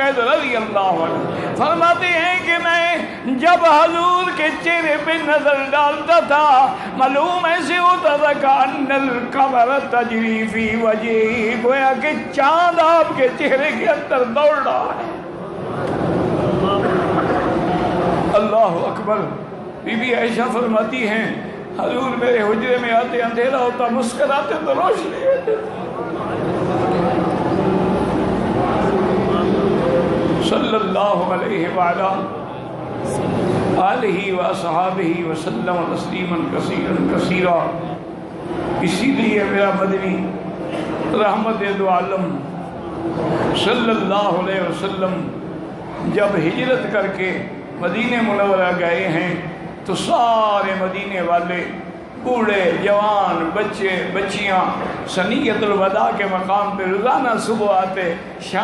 कैद रज़ी अल्लाह अन्हु फरमाते हैं कि मैं जब हजूर के चेहरे पे नजर डालता था मालूम ऐसे होता था कि अन्नल कमर तजरी फी वजही, गोया कि चांद आपके चेहरे के अंदर दौड़ रहा है। अल्लाह अकबर। बीबी आयशा फरमाती हैं हजूर मेरे हुजरे में आते अंधेरा होता, मुस्कुराते तो रोशनी। सल्लल्लाहु अलैहि वअला आलिहि व असहाबिहि वसल्लम तस्लीमन कसीरन कसीरा। इसीलिए मेरा मदनी रहमत दो आलम सल्लल्लाहु अलैहि वसल्लम जब हिजरत करके मदीने मुनव्वरा गए हैं तो सारे मदीने वाले बूढ़े जवान बच्चे बच्चियाँ सनीयतुल वदा के मकाम पे रोज़ाना सुबह आते, शाम